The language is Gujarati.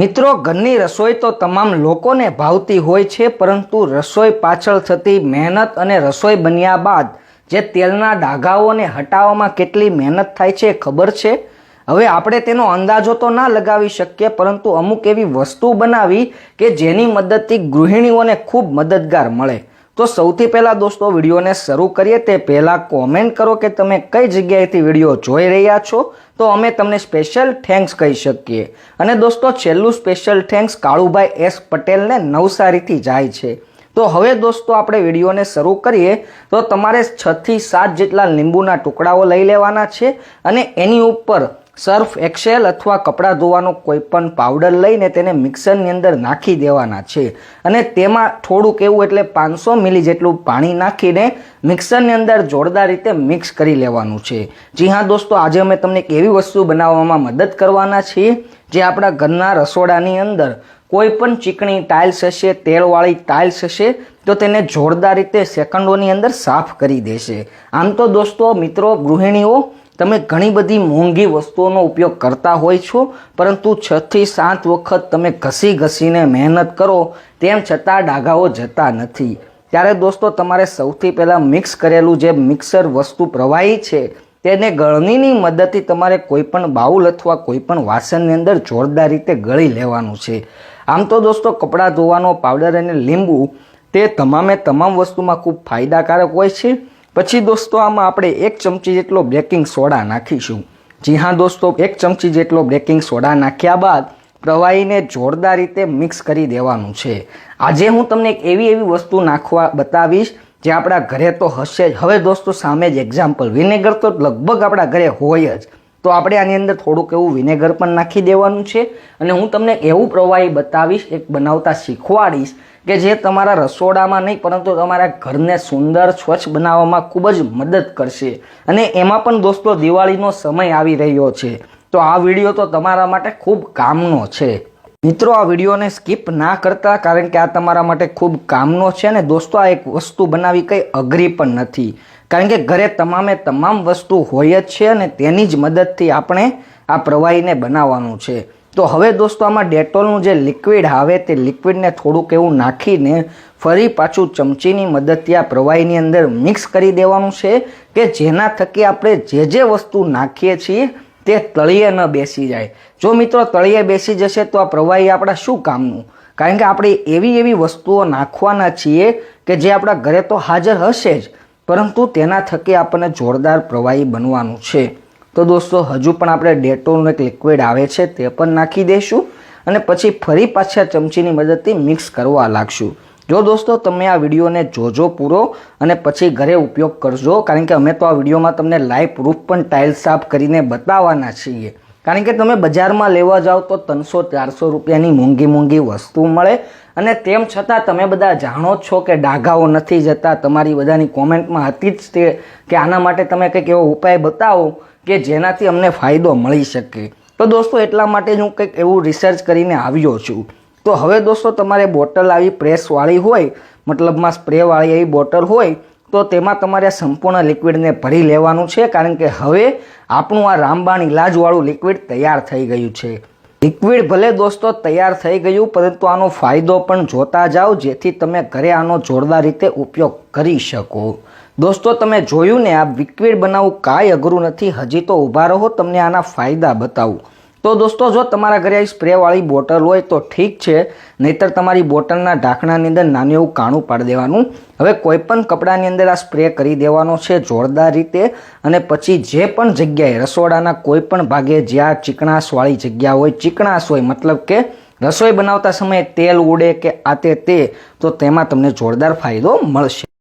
મિત્રો, ઘરની રસોઈ તો તમામ લોકોને ભાવતી હોય છે, પરંતુ રસોઈ પાછળ થતી મહેનત અને રસોઈ બન્યા બાદ જે તેલના ડાઘાઓને હટાવવામાં કેટલી મહેનત થાય છે ખબર છે? હવે આપણે તેનો અંદાજો તો ના લગાવી શકીએ, પરંતુ અમુક એવી વસ્તુ બનાવી કે જેની મદદથી ગૃહિણીઓને ખૂબ મદદગાર મળે। તો સૌથી પહેલાં દોસ્તો વિડીયોને શરૂ કરીએ તે પહેલાં કોમેન્ટ કરો કે તમે કઈ જગ્યાએથી વિડીયો જોઈ રહ્યા છો, તો અમે તમને સ્પેશિયલ થેન્ક્સ કહી શકીએ। અને દોસ્તો છેલ્લું સ્પેશિયલ થેન્ક્સ કાળુભાઈ એસ પટેલને નવસારીથી જાય છે। તો હવે દોસ્તો આપણે વિડીયોને શરૂ કરીએ તો તમારે 6 થી 7 જેટલા લીંબુના ટુકડાઓ લઈ લેવાના છે અને એની ઉપર સર્ફ એક્સેલ અથવા કપડાં ધોવાનો કોઈ પણ પાવડર લઈને તેને મિક્સરની અંદર નાખી દેવાના છે અને તેમાં થોડુંક એવું એટલે 500 મિલી જેટલું પાણી નાખીને મિક્સરની અંદર જોરદાર રીતે મિક્સ કરી લેવાનું છે। જી હા દોસ્તો, આજે અમે તમને એક એવી વસ્તુ બનાવવામાં મદદ કરવાના છીએ જે આપણા ઘરના રસોડાની અંદર કોઈ પણ ચીકણી ટાઇલ્સ હશે, તેલવાળી ટાઇલ્સ હશે તો તેને જોરદાર રીતે સેકન્ડોની અંદર સાફ કરી દેશે। આમ તો દોસ્તો મિત્રો, ગૃહિણીઓ તમે ઘણી બધી મોંઘી વસ્તુઓનો ઉપયોગ કરતા હોય છો, પરંતુ 6 થી 7 વખત તમે ઘસીને મહેનત કરો તેમ છતાં ડાઘાઓ જતા નથી। ત્યારે દોસ્તો તમારે સૌથી પહેલાં મિક્સ કરેલું જે મિક્સર વસ્તુ પ્રવાહી છે તેને ગળણીની મદદથી તમારે કોઈ પણ બાઉલ અથવા કોઈ પણ વાસણની અંદર જોરદાર રીતે ગળી લેવાનું છે। આમ તો દોસ્તો કપડાં ધોવાનો પાવડર અને લીંબુ તે તમામ વસ્તુમાં ખૂબ ફાયદાકારક હોય છે। પછી દોસ્તો આમાં આપણે 1 ચમચી જેટલો બેકિંગ સોડા નાખીશું। જી હા દોસ્તો, 1 ચમચી જેટલો બેકિંગ સોડા નાખ્યા બાદ પ્રવાહીને જોરદાર રીતે મિક્સ કરી દેવાનું છે। આજે હું તમને એક એવી વસ્તુ નાખવા બતાવીશ જે આપણા ઘરે તો હશે જ। હવે દોસ્તો સામે જ એક્ઝામ્પલ, વિનેગર તો લગભગ આપણા ઘરે હોય જ, તો આપણે આની અંદર થોડુંક એવું વિનેગર પણ નાખી દેવાનું છે અને હું તમને એવું પ્રવાહી બતાવીશ, એક બનાવતા શીખવાડીશ કે જે તમારા રસોડામાં નહીં પરંતુ તમારા ઘરને સુંદર સ્વચ્છ બનાવવામાં ખૂબ જ મદદ કરશે। અને એમાં પણ દોસ્તો દિવાળીનો સમય આવી રહ્યો છે, તો આ વિડીયો તો તમારા માટે ખૂબ કામનો છે। મિત્રો, આ વિડીયોને સ્કીપ ના કરતા, કારણ કે આ તમારા માટે ખૂબ કામનો છે। અને દોસ્તો આ એક વસ્તુ બનાવી કંઈ અઘરી પણ નથી, કારણ કે ઘરે તમામ વસ્તુ હોય જ છે અને તેની જ મદદથી આપણે આ પ્રવાહીને બનાવવાનું છે। તો હવે દોસ્તો આમાં ડેટોલનું જે લિક્વિડ આવે તે લિક્વિડને થોડુંક એવું નાખીને ફરી પાછું ચમચીની મદદથી આ પ્રવાહીની અંદર મિક્સ કરી દેવાનું છે કે જેના થકી આપણે જે વસ્તુ નાખીએ છીએ તે તળિયે ન બેસી જાય। જો મિત્રો તળિયે બેસી જશે તો આ પ્રવાહી આપણા શું કામનું? કારણ કે આપણે એવી વસ્તુઓ નાખવાના છીએ કે જે આપણા ઘરે તો હાજર હશે જ, પરંતુ તેના થકી આપણને જોરદાર પ્રવાહી બનવાનું છે। તો દોસ્તો હજુ પણ આપણે ડેટોલનું એક લિક્વિડ આવે છે તે પણ નાખી દઈશું અને પછી ફરી પાછા ચમચીની મદદથી મિક્સ કરવા લાગશું। જો દોસ્તો તમે આ વિડીયોને જોજો પૂરો અને પછી ઘરે ઉપયોગ કરજો, કારણ કે અમે તો આ વિડીયોમાં તમને લાઈવ પ્રૂફ પણ ટાઇલ્સ સાફ કરીને બતાવવાના છીએ। કારણ કે તમે બજારમાં લેવા જાઓ તો 300-400 રૂપિયાની મોંઘી વસ્તુ મળે અને તેમ છતાં તમે બધા જાણો છો કે ડાઘાઓ નથી જતા। તમારી બધાની કોમેન્ટમાં હતી જ તે કે આના માટે તમે કંઈક એવો ઉપાય બતાવો કે જેનાથી અમને ફાયદો મળી શકે। તો દોસ્તો એટલા માટે હું કંઈક એવું રિસર્ચ કરીને આવ્યો છું। તો હવે દોસ્તો તમારે બોટલ આવી પ્રેસવાળી હોય, મતલબમાં સ્પ્રેવાળી એવી બોટલ હોય તો તેમાં તમારે સંપૂર્ણ લિક્વિડને ભરી લેવાનું છે, કારણ કે હવે આપણું આ રામબાણ ઇલાજવાળું લિક્વિડ તૈયાર થઈ ગયું છે। લિક્વિડ ભલે દોસ્તો તૈયાર થઈ ગયું, પરંતુ આનો ફાયદો પણ જોતા જાઓ જેથી તમે ઘરે આનો જોરદાર રીતે ઉપયોગ કરી શકો। દોસ્તો તમે જોયું ને, આ લિક્વિડ બનાવવું કાંઈ અઘરું નથી। હજી તો ઊભા રહો, તમને આના ફાયદા બતાવું। તો દોસ્તો જો તમારા ઘરે આવી સ્પ્રેવાળી બોટલ હોય તો ઠીક છે, નહીતર તમારી બોટલના ઢાંકણાની અંદર નાનું એવું કાણું પાડી દેવાનું। હવે કોઈ પણ કપડાની અંદર આ સ્પ્રે કરી દેવાનો છે જોરદાર રીતે, અને પછી જે પણ જગ્યાએ રસોડાના કોઈ પણ ભાગે જ્યાં ચીકણાશવાળી જગ્યા હોય, ચીકણાશ હોય મતલબ કે રસોઈ બનાવતા સમયે તેલ ઉડે કે આ તે, તો તેમાં તમને જોરદાર ફાયદો મળશે।